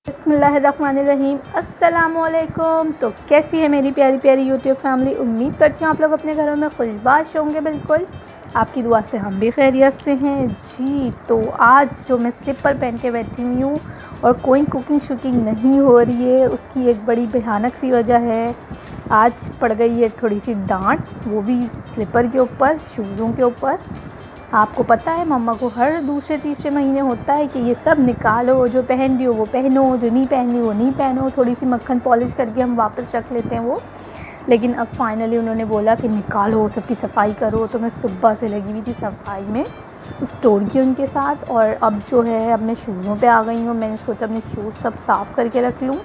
बिस्मिल्लाहिर्रहमानिर्रहीम। अस्सलामुअलैकुम। तो कैसी है मेरी प्यारी प्यारी यूट्यूब फैमिली। उम्मीद करती हूँ आप लोग अपने घरों में खुशबाश होंगे। बिल्कुल आपकी दुआ से हम भी खैरियत से हैं जी। तो आज जो मैं स्लीपर पहन के बैठी हुई हूँ और कोई कुकिंग शुकिंग नहीं हो रही है, उसकी एक बड़ी भयानक सी वजह है। आज पड़ गई है थोड़ी सी डांट, वो भी स्लीपर के ऊपर, शूज़ों के ऊपर। आपको पता है मम्मा को हर दूसरे तीसरे महीने होता है कि ये सब निकालो, जो पहन रही हो वो पहनो, जो नहीं पहन रही वो नहीं पहनो। थोड़ी सी मक्खन पॉलिश करके हम वापस रख लेते हैं वो। लेकिन अब फाइनली उन्होंने बोला कि निकालो, सबकी सफाई करो। तो मैं सुबह से लगी हुई थी सफाई में, स्टोर की उनके साथ। और अब जो है अब मैं शूज़ों पे आ गई हूँ। मैंने सोचा अपने शूज़ सब साफ़ करके रख लूँ,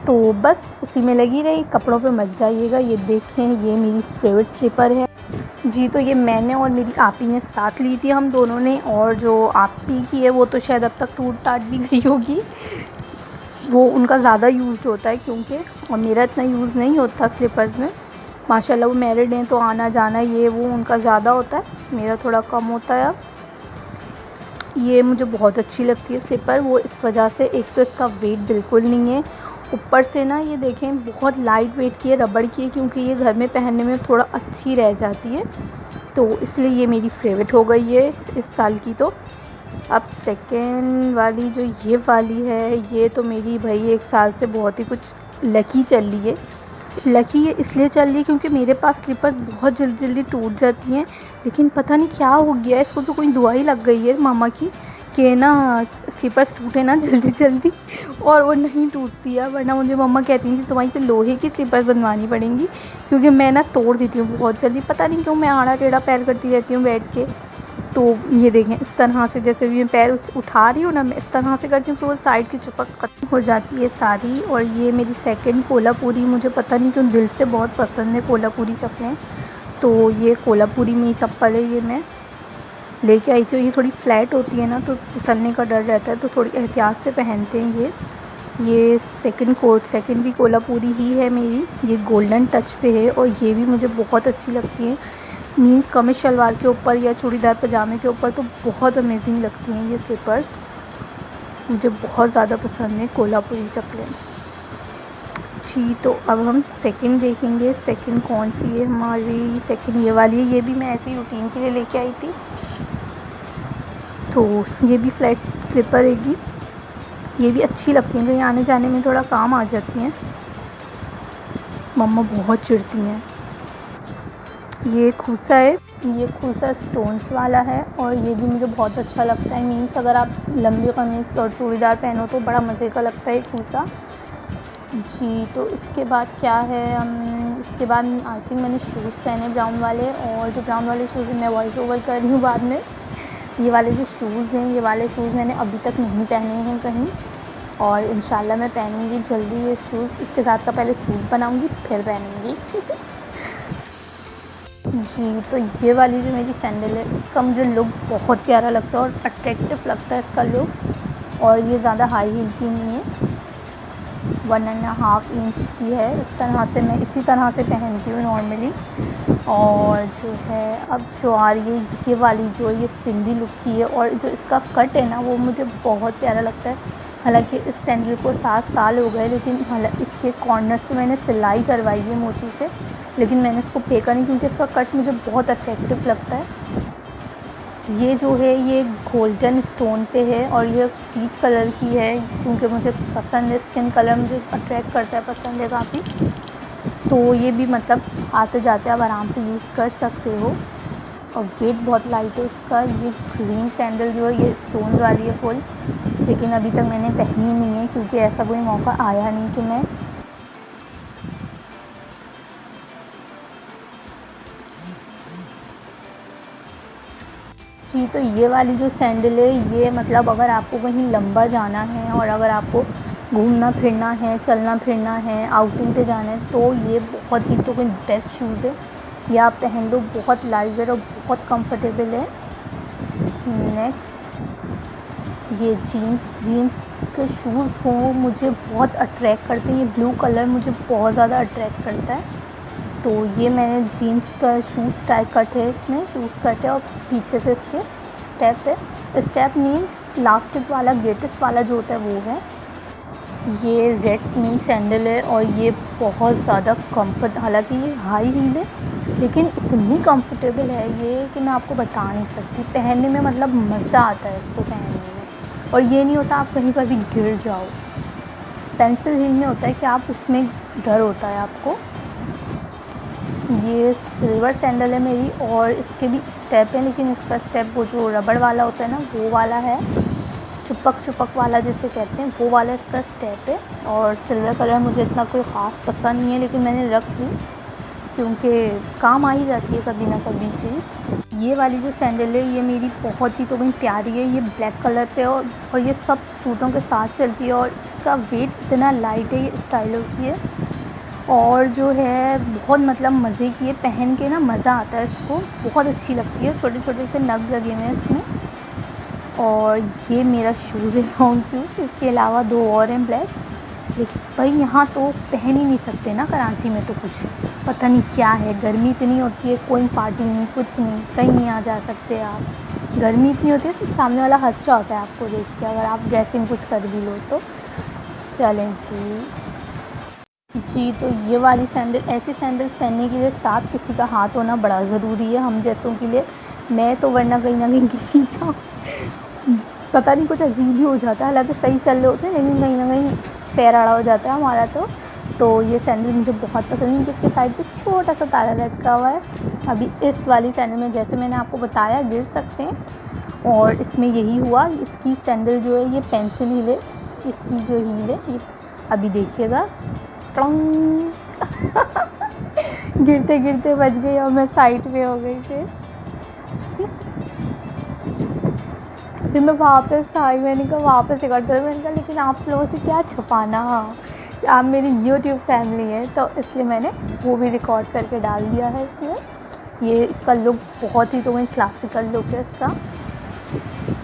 तो बस उसी में लगी रही। कपड़ों पे मत जाइएगा। ये देखें, ये मेरी फेवरेट स्लीपर है जी। तो ये मैंने और मेरी आपी ने साथ ली थी, हम दोनों ने। और जो आपी की है वो तो शायद अब तक टूट टाट भी गई होगी, वो उनका ज़्यादा यूज़ होता है क्योंकि, और मेरा इतना यूज़ नहीं होता स्लीपर्स में। माशाल्लाह वो मैरिड हैं तो आना जाना ये वो उनका ज़्यादा होता है, मेरा थोड़ा कम होता है। अब ये मुझे बहुत अच्छी लगती है स्लीपर, वो इस वजह से, एक तो इसका वेट बिल्कुल नहीं है, ऊपर से ना ये देखें बहुत लाइट वेट की है, रबड़ की है, क्योंकि ये घर में पहनने में थोड़ा अच्छी रह जाती है, तो इसलिए ये मेरी फेवरेट हो गई है इस साल की। तो अब सेकेंड वाली जो ये वाली है, ये तो मेरी भाई एक साल से बहुत ही कुछ लकी चल रही है। लकी ये इसलिए चल रही है क्योंकि मेरे पास स्लीपर बहुत जल्दी जल्दी टूट जाती हैं, लेकिन पता नहीं क्या हो गया है इसको, तो कोई दवाई लग गई है मामा की कि ना स्लीपर्स टूटे ना जल्दी जल्दी, और वो नहीं टूटती है। वरना मुझे मम्मा कहती थी तुम्हारी तो लोहे की स्लीपर्स बनवानी पड़ेंगी, क्योंकि मैं ना तोड़ देती हूँ बहुत जल्दी। पता नहीं क्यों मैं आड़ा टेढ़ा पैर करती रहती हूँ बैठ के। तो ये देखें इस तरह से, जैसे भी मैं पैर उठा रही हूँ ना, मैं इस तरह से करती हूँ तो वो साइड की चिपक खत्म हो जाती है सारी। और ये मेरी सेकंड कोल्हापुरी, मुझे पता नहीं क्यों दिल से बहुत पसंद है कोल्हापुरी चप्पलें। तो ये कोल्हापुरी में ही चप्पल है, ये मैं लेके आई थी। और ये थोड़ी फ्लैट होती है ना, तो फिसलने का डर रहता है, तो थोड़ी एहतियात से पहनते हैं ये सेकंड भी कोल्हापुरी ही है मेरी। ये गोल्डन टच पे है और ये भी मुझे बहुत अच्छी लगती है। मीन्स कमीज शलवार के ऊपर या चूड़ीदार पजामे के ऊपर तो बहुत अमेजिंग लगती हैं ये स्लीपर्स, मुझे बहुत ज़्यादा पसंद है कोल्हापुरी चप्पलें जी। तो अब हम सेकंड देखेंगे, सेकंड कौन सी है हमारी। सेकंड ये वाली है, ये भी मैं ऐसे ही रूटीन के लिए लेके आई थी। तो ये भी फ्लैट स्लीपर है, ये भी अच्छी लगती हैं, कहीं आने जाने में थोड़ा काम आ जाती हैं। मम्मा बहुत चिढ़ती हैं। ये खूसा है, ये खूसा स्टोन्स वाला है और ये भी मुझे बहुत अच्छा लगता है। मीन्स अगर आप लंबी कमीज़ और चूड़ीदार पहनो तो बड़ा मज़े का लगता है खूसा जी। तो इसके बाद क्या है, इसके बाद आई थिंक मैंने शूज़ पहने ब्राउन वाले, और जो ब्राउन वाले शूज़ मैं वॉइस ओवर कर रही हूँ बाद में। ये वाले जो शूज़ हैं, ये वाले शूज़ मैंने अभी तक नहीं पहने हैं कहीं, और इंशाल्लाह मैं पहनूँगी जल्दी ये शूज़। इसके साथ का पहले सूट बनाऊँगी फिर पहनूँगी जी। तो ये वाली जो मेरी सैंडल है, इसका मुझे लुक बहुत प्यारा लगता है और अट्रैक्टिव लगता है इसका लुक। और ये ज़्यादा हाई हील की नहीं है, 1.5 इंच की है। इस तरह से मैं इसी तरह से पहनती हूँ नॉर्मली। और जो है अब जो आ रही है ये वाली, जो ये सिंधी लुक की है, और जो इसका कट है ना वो मुझे बहुत प्यारा लगता है। हालांकि इस सैंडल को 7 साल हो गए, लेकिन इसके कॉर्नर्स पे मैंने सिलाई करवाई है मोची से, लेकिन मैंने इसको फेंका नहीं क्योंकि इसका कट मुझे बहुत अट्रैक्टिव लगता है। ये जो है ये गोल्डन स्टोन पे है और ये पीच कलर की है, क्योंकि मुझे पसंद है, स्किन कलर मुझे अट्रैक्ट करता है, पसंद है काफ़ी। तो ये भी मतलब आते जाते आप आराम से यूज़ कर सकते हो, और वेट बहुत लाइट है इसका। ये ग्रीन सैंडल जो है ये स्टोन वाली है फुल, लेकिन अभी तक मैंने पहनी नहीं है क्योंकि ऐसा कोई मौका आया नहीं कि मैं जी। तो ये वाली जो सैंडल है, ये मतलब अगर आपको कहीं लंबा जाना है और अगर आपको घूमना फिरना है, चलना फिरना है, आउटिंग पे जाना है, तो ये बहुत ही तो कोई बेस्ट शूज़ है। ये आप पहन लो, बहुत लाइट वेट और बहुत कंफर्टेबल है। नेक्स्ट ये जीन्स के शूज़ हो मुझे बहुत अट्रैक्ट करते हैं। ये ब्लू कलर मुझे बहुत ज़्यादा अट्रैक्ट करता है। तो ये मैंने जीन्स का शूज़ टाइप कट है, इसमें शूज़ कट है और पीछे से इसके स्टेप है, स्टेप नहीं इलास्टिक वाला गेटिस वाला जो होता है वो है। ये रेड मील सैंडल है और ये बहुत ज़्यादा कंफर्ट, हालांकि ये हाई हील है लेकिन इतनी कंफर्टेबल है ये कि मैं आपको बता नहीं सकती। पहनने में मतलब मज़ा आता है इसको पहनने में, और ये नहीं होता आप कहीं पर भी गिर जाओ। पेंसिल हील में होता है कि आप उसमें डर होता है आपको। ये सिल्वर सैंडल है मेरी, और इसके भी स्टेप है, लेकिन इसका स्टेप वो जो रबड़ वाला होता है ना वो वाला है, चुपक वाला जिसे कहते हैं वो वाला इसका स्टेप है। और सिल्वर कलर मुझे इतना कोई ख़ास पसंद नहीं है, लेकिन मैंने रख ली क्योंकि काम आ ही जाती है कभी ना कभी चीज़। ये वाली जो सैंडल है ये मेरी बहुत ही तो बड़ी प्यारी है। ये ब्लैक कलर पे और ये सब सूटों के साथ चलती है, और इसका वेट इतना लाइट है, ये स्टाइलो की है और जो है बहुत मतलब मज़े की है, पहन के ना मज़ा आता है इसको, बहुत अच्छी लगती है। छोटे छोटे से नग लगे हुए हैं इसमें। और ये मेरा शूज़ है लॉन्ग शूज़, इसके अलावा 2 और हैं ब्लैक, लेकिन भाई यहाँ तो पहन ही नहीं सकते ना, कराची में तो कुछ पता नहीं क्या है, गर्मी इतनी होती है, कोई पार्टी नहीं कुछ नहीं, कहीं नहीं आ जा सकते आप। गर्मी इतनी होती है तो सामने वाला हंस रहा होता है आपको देख के, अगर आप ड्रेसिंग कुछ कर भी लो तो। चलें जी, तो ये वाली सैंडल, ऐसी सैंडल्स पहनने के लिए साथ किसी का हाथ होना बड़ा ज़रूरी है हम जैसों के लिए। मैं तो वरना कहीं ना कहीं गिर ही जाऊँ, पता नहीं कुछ अजीब ही हो जाता है। हालांकि सही चल रहे होते हैं लेकिन कहीं ना कहीं पैर आड़ा हो जाता है हमारा। तो ये सैंडल मुझे बहुत पसंद है क्योंकि इसके साइड पे छोटा सा ताला लटका हुआ है। अभी इस वाली सैंडल में जैसे मैंने आपको बताया गिर सकते हैं, और इसमें यही हुआ। इसकी सैंडल जो है ये पेंसिल हील है, इसकी जो हील है ये अभी देखिएगा गिरते गिरते बच गई और मैं साइड पे हो गई। फिर मैं वापस आई, मैंने कहा वापस रिकॉर्ड करो, मैंने कहा लेकिन आप लोगों से क्या छुपाना, आप मेरी यूट्यूब फैमिली है, तो इसलिए मैंने वो भी रिकॉर्ड करके डाल दिया है इसमें। ये इसका लुक बहुत ही तो वही क्लासिकल लुक है इसका।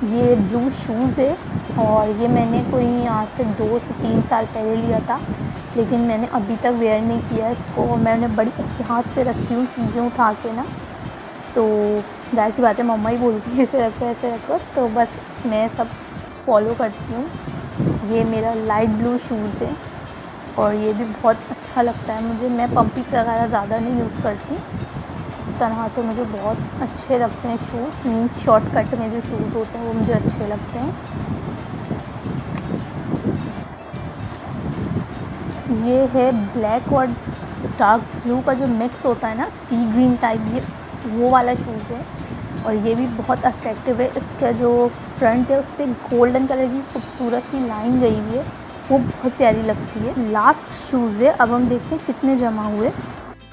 ये ब्लू शूज़ है और ये मैंने कोई आज से 2 से 3 साल पहले लिया था, लेकिन मैंने अभी तक वेयर नहीं किया इसको। मैंने बड़ी एहतियात से रखती हूँ चीज़ें उठा के ना, तो जाहिर सी बात है मम्मा ही बोलती है ऐसे रखो ऐसे रखो, तो बस मैं सब फॉलो करती हूँ। ये मेरा लाइट ब्लू शूज़ है और ये भी बहुत अच्छा लगता है मुझे। मैं पम्पीस वगैरह ज़्यादा नहीं यूज़ करती, इस तरह से मुझे बहुत अच्छे लगते हैं शूज़। मीन्स शॉर्टकट में जो शूज़ होते हैं वो मुझे अच्छे लगते हैं। ये है ब्लैक और डार्क ब्लू का जो मिक्स होता है ना, सी ग्रीन टाइप, ये वो वाला शूज़ है और ये भी बहुत अट्रैक्टिव है। इसका जो फ्रंट है उस पर गोल्डन कलर की खूबसूरत सी लाइन गई हुई है, वो बहुत प्यारी लगती है। लास्ट शूज़ है, अब हम देखते हैं कितने जमा हुए।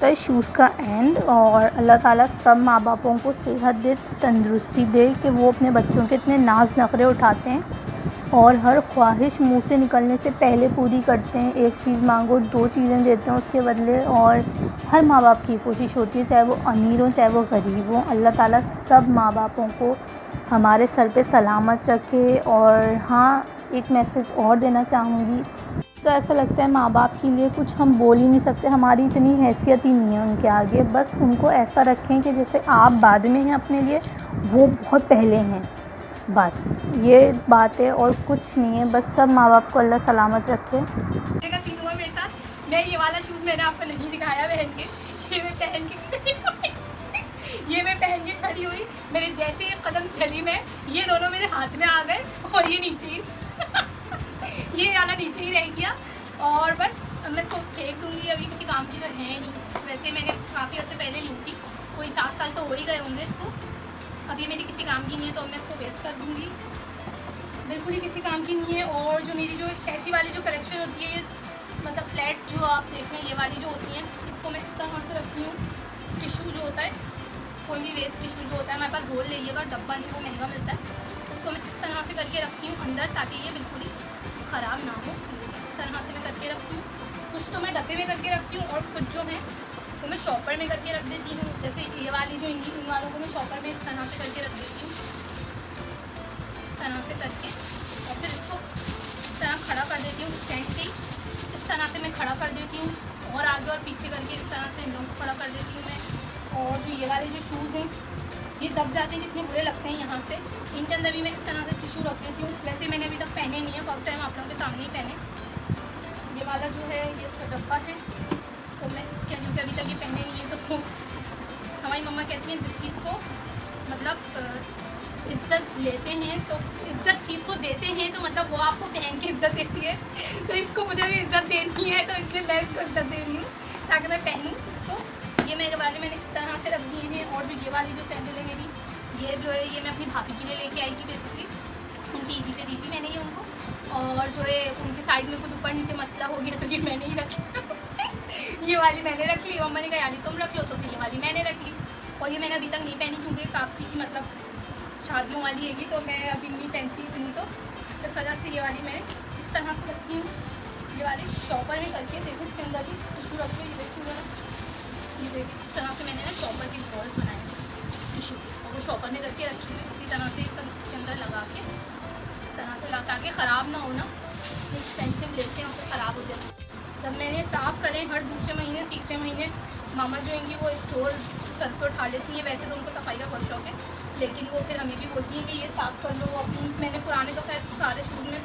तो इस शूज़ का एंड, और अल्लाह ताला सब माँ बापों को सेहत दे, तंदुरुस्ती दे कि वो अपने बच्चों के इतने नाज नखरे उठाते हैं और हर ख्वाहिश मुंह से निकलने से पहले पूरी करते हैं। एक चीज़ मांगो 2 चीज़ें देते हैं उसके बदले, और हर माँ बाप की कोशिश होती है, चाहे वो अमीर हो चाहे वो गरीब हो, अल्लाह ताला सब माँ बापों को हमारे सर पे सलामत रखे। और हाँ, एक मैसेज और देना चाहूँगी, तो ऐसा लगता है माँ बाप के लिए कुछ हम बोल ही नहीं सकते, हमारी इतनी हैसियत ही नहीं है उनके आगे। बस उनको ऐसा रखें कि जैसे आप बाद में हैं अपने लिए, वो बहुत पहले हैं, बस ये बात है और कुछ नहीं है। बस सब माँ बाप को अल्लाह सलामत रखे। सीन हुआ मेरे साथ, मैं ये वाला शूज़ मैंने आपको नहीं दिखाया पहन के, ये मैं पहन के खड़ी हुई, मेरे जैसे ही कदम चली मैं, ये दोनों मेरे हाथ में आ गए और ये नीचे ही ये वाला नीचे ही रह गया। और बस मैं इसको फेंक दूँगी, अभी किसी काम की तो है नहीं। वैसे मैंने काफ़ी अर्से पहले ली थी, कोई 7 साल तो हो ही गए होंगे इसको, अभी मेरी किसी काम की नहीं है तो मैं इसको वेस्ट कर दूँगी, बिल्कुल ही किसी काम की नहीं है। और जो मेरी जो ऐसी वाली जो कलेक्शन होती है, ये मतलब फ्लैट जो आप देखें ये वाली जो होती है, इसको मैं इस तरह से रखती हूँ। टिश्यू जो होता है, कोई भी वेस्ट टिश्यू जो होता है, हमारे पास घोल लीजिएगा, डब्बा नहीं, वो महंगा मिलता है, उसको मैं इस तरह से करके रखती हूँ अंदर, ताकि ये बिल्कुल ही ख़राब ना हो। इस तरह से मैं करके रखती हूँ। कुछ तो मैं डब्बे में करके रखती हूँ और कुछ जो है वो मैं शॉपर में करके रख देती हूँ। जैसे ये वाली जो इन वालों को मैं शॉपर में इस तरह से करके रख देती हूँ, इस तरह से करके, और फिर इसको इस तरह खड़ा कर देती हूँ स्टैंड से, इस तरह से मैं खड़ा कर देती हूँ, और आगे और पीछे करके इस तरह से इन लोगों को खड़ा कर देती हूँ मैं। और जो ये वाले जो शूज़ हैं ये दब जाते हैं, कितने बुरे लगते हैं यहाँ से। इनके अंदर भी मैं इस तरह से टिशू रख देती हूँ। वैसे मैंने अभी तक पहने नहीं है, फर्स्ट टाइम आप लोगों के सामने ही पहने। ये वाला जो है ये इसका डब्बा है, इसको मैं इसके अंदर अभी तक ये पहने नहीं है। तो हमारी मम्मा कहती हैं जिस चीज़ को मतलब इज़्ज़त लेते हैं तो इज़्ज़त चीज़ को देते हैं तो मतलब वो आपको पहन के इज़्ज़त देती है। तो इसको मुझे भी इज़्ज़त देनी है, तो इसलिए मैं इसको इज़्ज़त दे रही हूँ ताकि मैं पहनूँ इसको। ये मेरे वाले मैंने इस तरह से रख दिए हैं। और भी ये वाली जो सैंडल है मेरी, ये जो है ये मैं अपनी भाभी के लिए लेके आई थी। बेसिकली उनकी ईदी पे दी थी मैंने ये उनको, और जो है उनके साइज़ में कुछ ऊपर नीचे मसला हो गया तो ये मैंने ही रखी। ये वाली मैंने रख ली, मम्मा ने कहा यानी तुम रख लो, तो फिर ये वाली मैंने रख ली। और ये मैंने अभी तक नहीं पहनी क्योंकि काफ़ी मतलब शादियों वाली हैगी, तो मैं अभी नहीं पहनती इतनी, तो इस वजह से ये वाली मैं इस तरह से रखती हूँ। ये वाली शॉपर में करके देखो, इसके अंदर भी टिशू रख के, ये देखिए ज़रा, ये देखिए इस तरह से मैंने ना शॉपर के बॉल्स बनाए टिशू, और वो शॉपर में करके रखी हुई इसी तरह से सब इसके अंदर लगा के इस तरह से ताकि ख़राब ना हो ना। एक्सपेंसिव लेते हैं तो ख़राब हो जाए। जब मैंने साफ़ करें हर दूसरे महीने तीसरे महीने मामा जो होंगी वो स्टोर सर पे उठा लेती हैं। वैसे तो उनको सफाई का बहुत शौक है, लेकिन वो फिर हमें भी बोलती हैं कि ये साफ़ कर लो अपनी। मैंने पुराने तो खैर सारे शूज़ में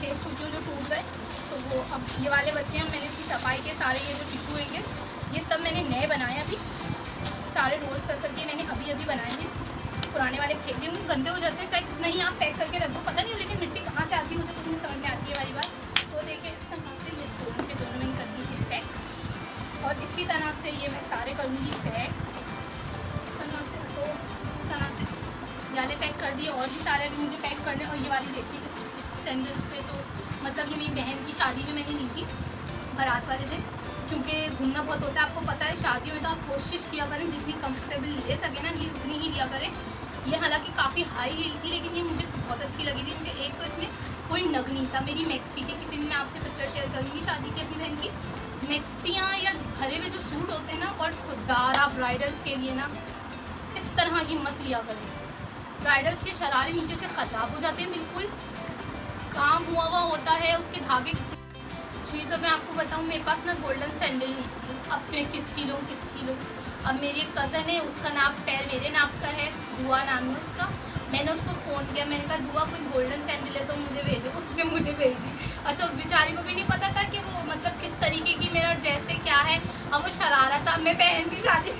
खेत चुके जो टूट गए, तो वो अब ये वाले बच्चे हैं, मैंने इसकी सफाई के सारे ये जो टिशू होंगे ये सब मैंने नए बनाए अभी, सारे रोल्स कर करके मैंने अभी अभी बनाए हैं। पुराने वाले फेंक दिए, उनको गंदे हो जाते हैं, चाहे कितना ही आप पैक करके रख दो, पता नहीं लेकिन मिट्टी कहाँ से आती है मुझे कुछ नहीं समझ में आती है वाली बात। तो देखिए इस तरह से ये दोनों के दोनों मैंने कर दी है पैक, और इसी तरह से ये मैं सारे करूँगी पैक इस तरह से। तो इस तरह से वाले पैक कर दिए, और भी सारे भी मुझे पैक करने। और ये वाली देखिए इस सैंडल से, तो मतलब ये मेरी बहन की शादी में मैंने ली थी बारात वाले दिन, क्योंकि घूमना बहुत होता है आपको पता है। शादियों में तो आप कोशिश किया करें जितनी कंफर्टेबल ले सके ना हील उतनी ही लिया करें। ये हालांकि काफ़ी हाई हील थी, लेकिन ये मुझे बहुत अच्छी लगी थी क्योंकि एक तो इसमें कोई नग नहीं था। मेरी मैक्सी थी, किसी दिन मैं आपसे पिक्चर शेयर करूँगी शादी की अपनी बहन की। मैक्सियाँ या भरे हुए जो सूट होते हैं ना, और खुददार आप ब्राइडल्स के लिए ना इस तरह की मत लिया करें। ब्राइडल्स के शरारे नीचे से ख़राब हो जाते हैं, बिल्कुल काम हुआ होता है, उसके धागे खिंचे। जी तो मैं आपको बताऊँ, मेरे पास ना गोल्डन सैंडल नहीं थी। अब मैं किसकी लूँ। अब मेरी एक कज़न है, उसका नाप पैर मेरे नाप का है, दुआ नाम है उसका। मैंने उसको फ़ोन किया, मैंने कहा दुआ कोई गोल्डन सैंडल है तो मुझे भेजो। उसने मुझे भेज दी। अच्छा उस बेचारी को भी नहीं पता था कि वो मतलब किस तरीके की मेरा ड्रेस है क्या है। अब वो शरारा था, मैं पहन की शादी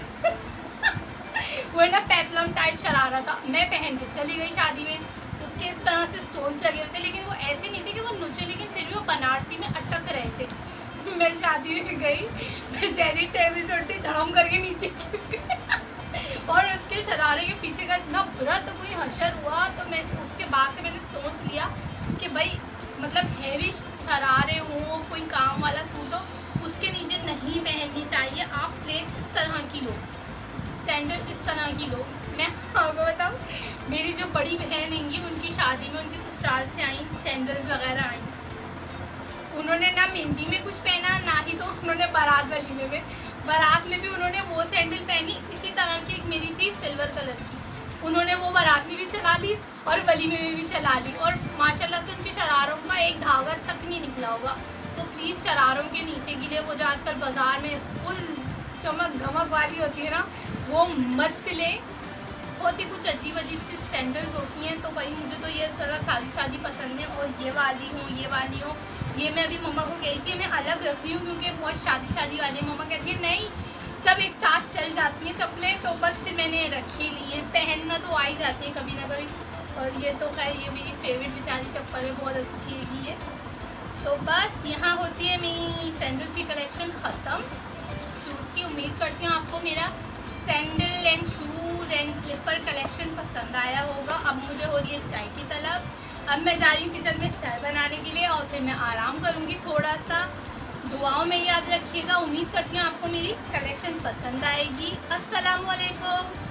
वो ना पेप्लम टाइप शरारा था, मैं पहन के चली गई शादी में। उसके इस तरह से स्टोन्स लगे हुए थे, लेकिन वो ऐसे नहीं थे कि वो नुचे, लेकिन फिर भी वो बनारसी में अटक रहे थे। मैं शादी में गई, मैं जैसी टेबल छोड़ती धड़म करके नीचे और उसके शरारे के पीछे का इतना बुरा तो कोई हशर हुआ। तो मैं उसके बाद से मैंने सोच लिया कि भाई मतलब हैवी शरारे हों, कोई काम वाला सूट हो, उसके नीचे नहीं पहननी चाहिए। आप प्लेन इस तरह की लो, सैंडल इस तरह की लो। मैं आपको बताऊँ, मेरी जो बड़ी बहन हैंगी उनकी शादी में उनके ससुराल से आई सैंडल्स वगैरह आई। उन्होंने ना मेहंदी में कुछ पहना, ना ही तो उन्होंने बारात वलीमे में, बारात में भी उन्होंने वो सैंडल पहनी इसी तरह की। एक मेरी थी सिल्वर कलर की, उन्होंने वो बारात में भी चला ली और वलीमे में भी चला ली, और माशाल्लाह से उनके शरारों का एक धागा तक नहीं निकला होगा। तो प्लीज़ शरारों के नीचे के लिए वो जो आजकल बाज़ार में फुल चमक धमक वाली होती है ना, वो मत ले। होती कुछ अजीब अजीब सी सैंडल्स होती हैं, तो भाई मुझे तो ये ज़रा सादी पसंद है। और ये वाली हो, ये मैं अभी मम्मा को कही थी मैं अलग रख रही हूँ क्योंकि बहुत शादी वाली। मम्मा कहती है नहीं सब एक साथ चल जाती हैं चप्पलें, तो बस फिर मैंने रख ही ली है। पहनना तो आ ही जाती है कभी ना कभी। और ये तो खैर ये मेरी फेवरेट बेचारी चप्पल है, बहुत अच्छी है ये। तो बस यहाँ होती है मेरी सैंडल्स की कलेक्शन ख़त्म। शूज़ की उम्मीद करती हूँ आपको मेरा sandal and shoes and slipper collection पसंद आया होगा। अब मुझे हो रही है चाय की तलब, अब मैं जा रही हूँ किचन में चाय बनाने के लिए, और फिर मैं आराम करूँगी थोड़ा सा। दुआओं में याद रखिएगा। उम्मीद करती हूँ आपको मेरी कलेक्शन पसंद आएगी। अस्सलाम वालेकुम।